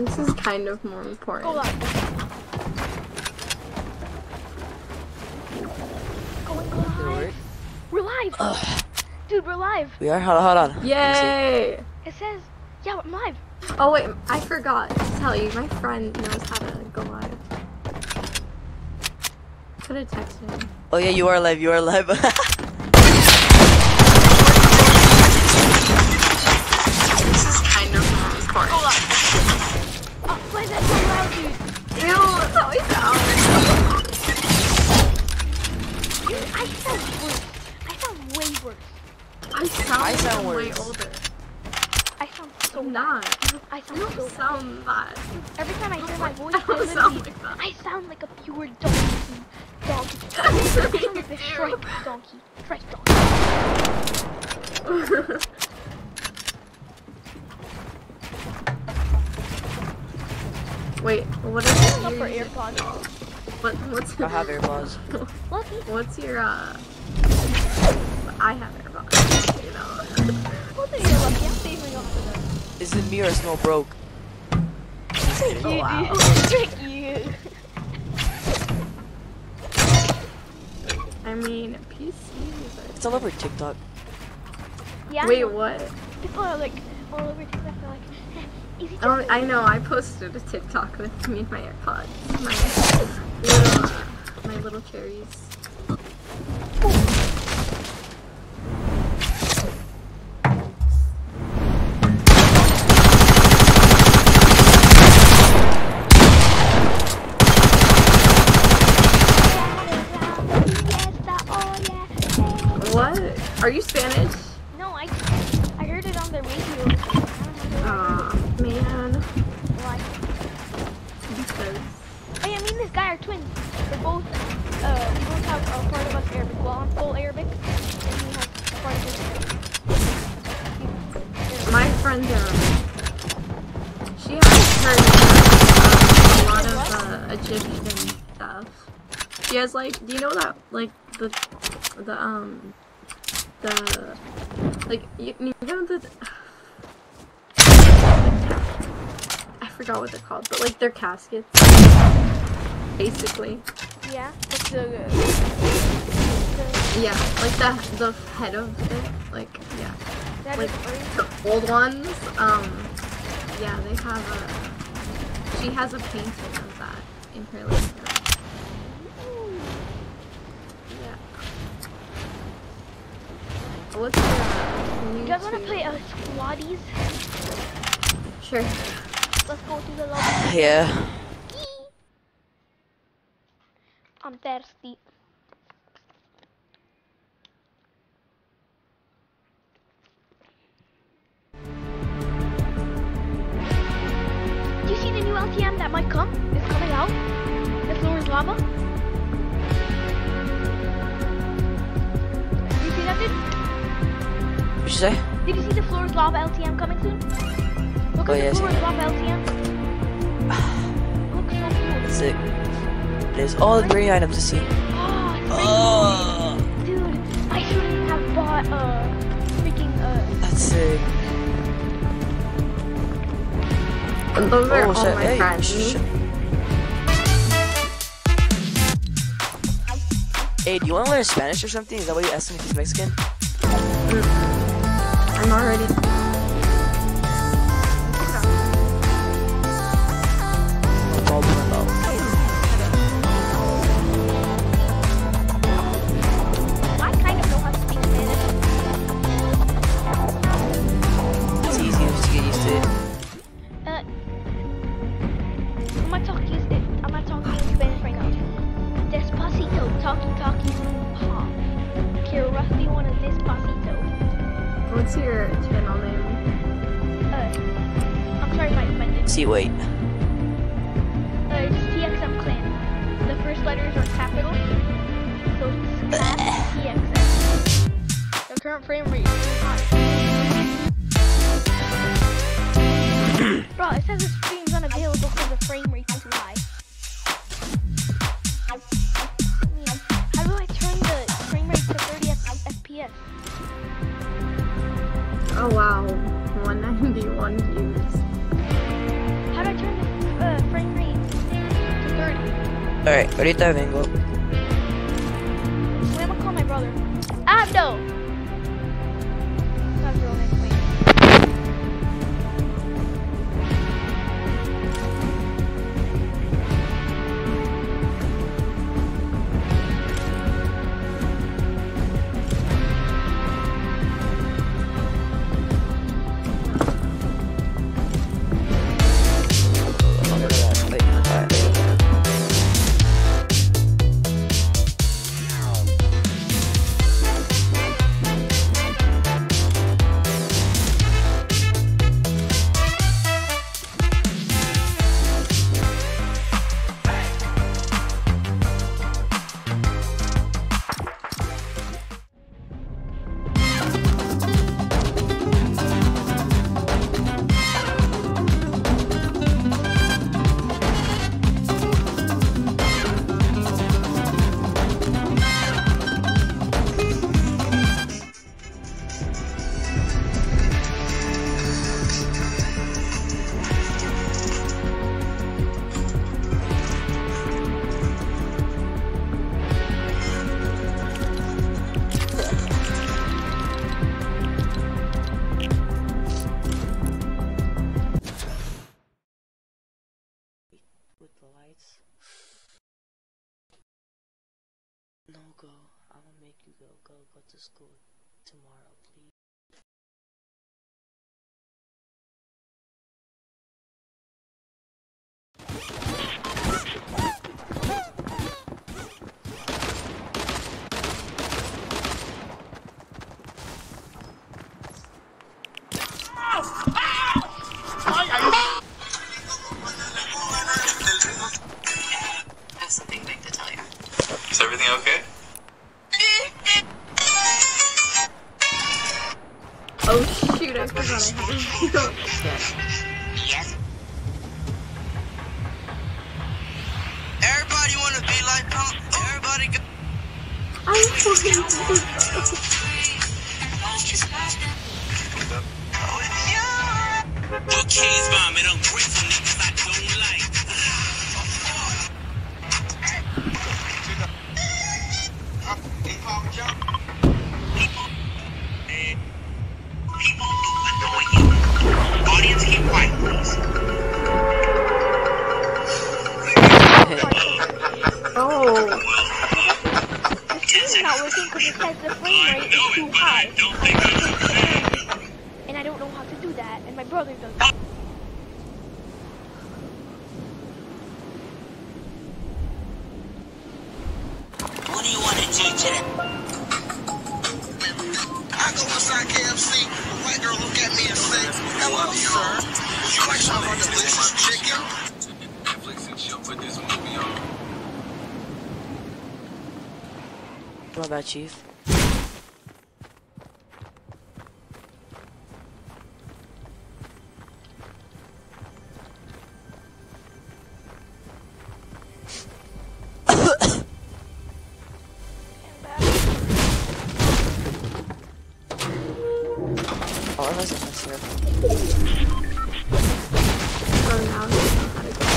This is kind of more important. Go live. Going live. We're live. Dude, we're live. We are? Hold on. Yay! It says, yeah, I'm live. Oh wait, I forgot to tell you, my friend knows how to go live. Could have texted him. Oh yeah, you are live. You are live. This is kind of more important. Go live. Oh, why is that so loud, dude? Ew, that's how I sound. Dude, I sound worse. I sound way worse. I sound way worse. older. I sound so I'm not. I I sound don't so sound bad. Every time I hear my voice, I don't sound like that. I sound like a pure donkey. I sound like the Shrek donkey. Shrek donkey. Wait, what is Up for your... AirPods. What's I have AirPods. Lucky. What's your, I have AirPods, you know. Well, there you're lucky. I'm saving up for them. Is it me or Snow broke? Trick you, wow. dude. Trick you. I mean, PCs It's all over TikTok. Yeah. Wait, what? People are like all over TikTok. They're like, easy to Oh, I know, I posted a TikTok with me and my AirPods. My little cherries. What? Are you Spanish? No, I heard it on the radio. Aw, man. Why? Because... Hey, I mean this guy are twins. They're both, we both have a part of us Arabic. Well, I'm full Arabic, and he has a part of his Arabic. My friend, she has heard a lot of Egyptian stuff. She has like, do you know that, like, like, you know I forgot what they're called, but like they're caskets, basically. Yeah, it's Yeah, like the head of it, like, yeah. that Like, is the old ones, yeah, they have she has a painting of that in her living room. Yeah. What's your, You guys wanna play squaddies? Sure. Let's go to the lobby. Yeah. I'm thirsty. Do you see the new LTM that might come? It's coming out. The floor is lava. Did you see that, dude? What'd you say? Did you see the floor is lava LTM coming soon? Look Oh, at yeah, I the floor seen is lava LTM. Looks so cool. That's it. There's all the green items to see. Oh, it's Oh, dude, I shouldn't have bought freaking that's it. Those are all shit. my Hey, friends. Hey, do you want to learn Spanish or something? Is that why you asked him if he's Mexican? I'm already. No problem at all. I kind of know how to speak Spanish. It's easy just to get used to it. I'm not talking in Spanish right now. Despacito, talkie. Quiero rusty one of Despacito. What's your channel name? I'm sorry if I offended. See, wait. It's TXM Clan. The first letters are capital, so it's TXM. The current frame rate is too high. Bro, it says the stream's unavailable because the frame rate is too high. I mean, how do I turn the frame rate to 30 FPS? Oh wow, 191 views. How do I turn the frame rate to 30. Alright, ahorita vengo. Wait, I'm gonna call my brother. Abdo! Not real name, wait. With the lights. No, go. I'm gonna make you go to school tomorrow, please. Something big to tell you. Is everything okay? Oh shoot, I forgot I had a video. Yes. Everybody wanna be like Pump. Everybody go. I fucking Well, K's vomit on grateful niggas I don't like. People annoy you. Audience, keep quiet, please. Oh. This is not working because it says the frame rate is too high. And I don't know how to do that, and my brother does. What do you want to do today? I go inside KFC, the white girl look at me and say, "Hello, sir. Would you like some of our delicious chicken?" Netflix and she'll put this movie on. My bad, Chief. Oh, I wasn't sure. Oh, now I know how to do that.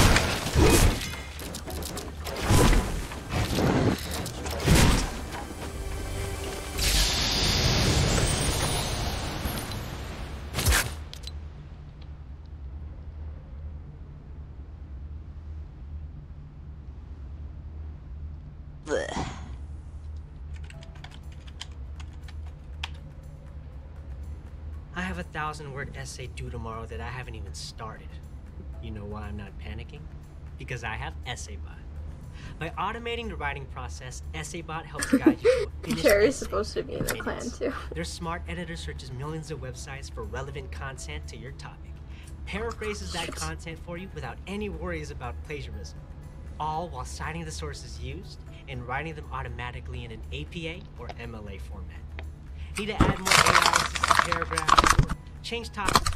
Blech. I have a 1,000-word essay due tomorrow that I haven't even started. You know why I'm not panicking? Because I have EssayBot. By automating the writing process, EssayBot helps guide you to a finished Jerry's essay supposed to be in the in clan minutes. too. Their smart editor searches millions of websites for relevant content to your topic, paraphrases that content for you without any worries about plagiarism, all while citing the sources used and writing them automatically in an APA or MLA format. Need to add more AI-assisted paragraphs or change topics?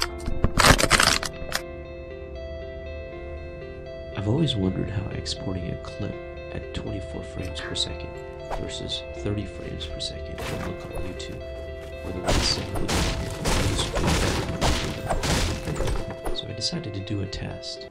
I've always wondered how exporting a clip at 24 frames per second versus 30 frames per second would look on YouTube, or the one-second would be. So I decided to do a test.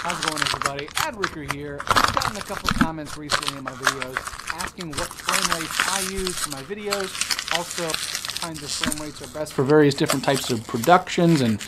How's it going, everybody? Adricker here. I've gotten a couple comments recently in my videos asking what frame rates I use for my videos. Also, what kinds of frame rates are best for various different types of productions, and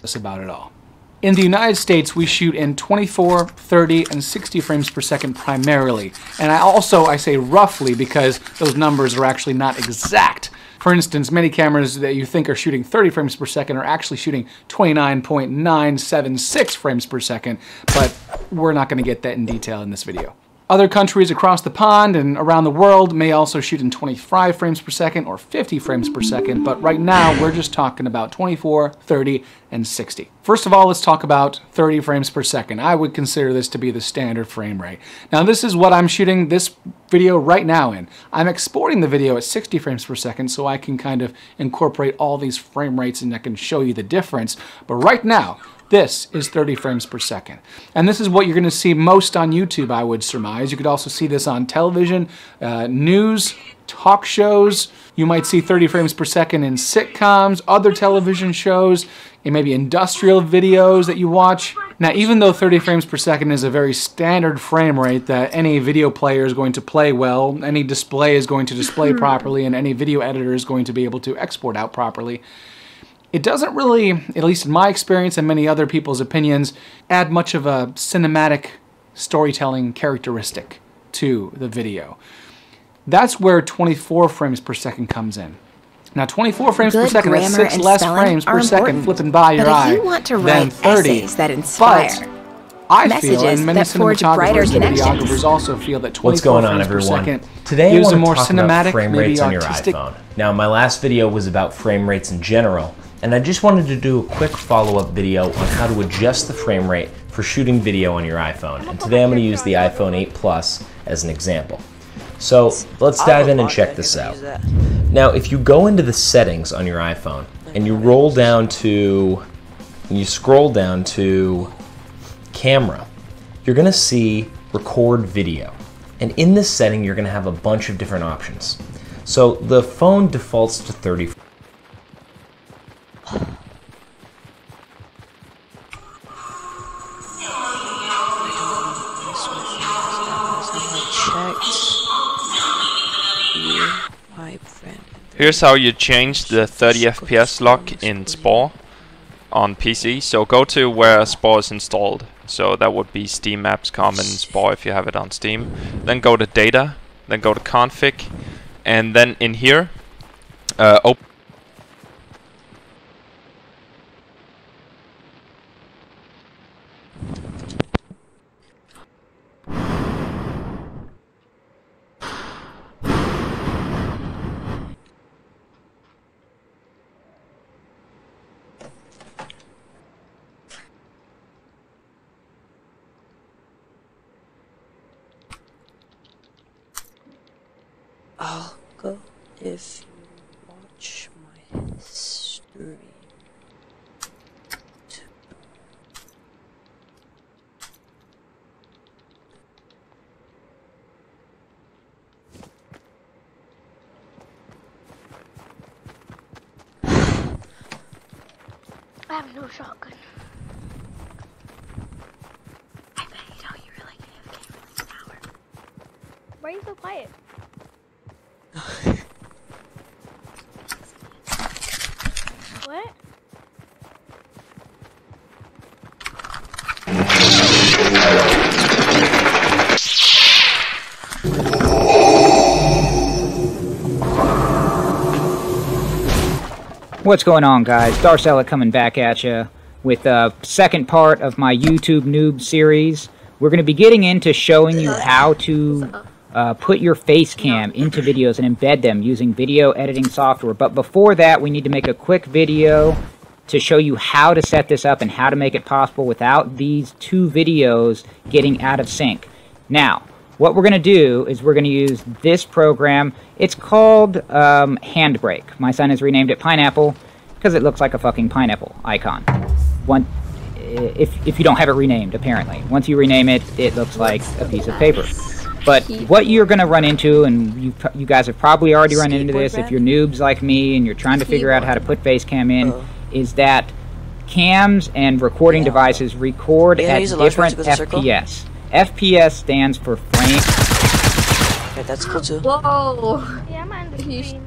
that's about it all. In the United States, we shoot in 24, 30, and 60 frames per second primarily. And I say roughly because those numbers are actually not exact. For instance, many cameras that you think are shooting 30 frames per second are actually shooting 29.976 frames per second, but we're not going to get that in detail in this video. Other countries across the pond and around the world may also shoot in 25 frames per second or 50 frames per second, but right now we're just talking about 24, 30, and 60. First of all, let's talk about 30 frames per second. I would consider this to be the standard frame rate. Now, this is what I'm shooting this video right now in. I'm exporting the video at 60 frames per second so I can kind of incorporate all these frame rates and I can show you the difference. But right now, this is 30 frames per second. And this is what you're going to see most on YouTube, I would surmise. You could also see this on television, news, talk shows. You might see 30 frames per second in sitcoms, other television shows, and maybe industrial videos that you watch. Now, even though 30 frames per second is a very standard frame rate that any video player is going to play well, any display is going to display properly, and any video editor is going to be able to export out properly, it doesn't really, at least in my experience and many other people's opinions, add much of a cinematic storytelling characteristic to the video. That's where 24 frames per second comes in. Now, 24 frames per second, that's 6 less frames per second flipping by your eye than 30. That inspire, I feel, and many cinematographers and videographers also feel that 24 frames per second gives a more cinematic, frame rates on your iPhone. Now, my last video was about frame rates in general, and I just wanted to do a quick follow-up video on how to adjust the frame rate for shooting video on your iPhone. And today I'm going to use the iPhone 8 Plus as an example. So let's dive in and check this out. Now, if you go into the settings on your iPhone and you scroll down to camera, you're going to see record video. And in this setting, you're going to have a bunch of different options. So the phone defaults to 30. Here's how you change the 30 FPS lock in Spore on PC. So go to where Spore is installed. So that would be Steam Apps, Common, Spore if you have it on Steam. Then go to Data, then go to Config, and then in here, open. I'll go if you watch my history. I have no shotgun. I bet you don't. You really can have game power. Why are you so quiet? What? What's going on, guys? Darcella coming back at you with the second part of my YouTube noob series. We're going to be getting into showing you how to put your face cam into videos and embed them using video editing software. But before that, we need to make a quick video to show you how to set this up and how to make it possible without these two videos getting out of sync. Now, what we're going to do is we're going to use this program. It's called Handbrake. My son has renamed it Pineapple because it looks like a fucking pineapple icon. If you don't have it renamed, apparently. Once you rename it, it looks like a piece of paper. But what you're going to run into, and you guys have probably already run into this if you're noobs like me and you're trying to figure out how to put face cam in, is that cams and recording devices record Yeah, at use the large different ones to go to circle. FPS. FPS stands for frame. Okay, that's cool too. Whoa! Yeah, I'm on the screen.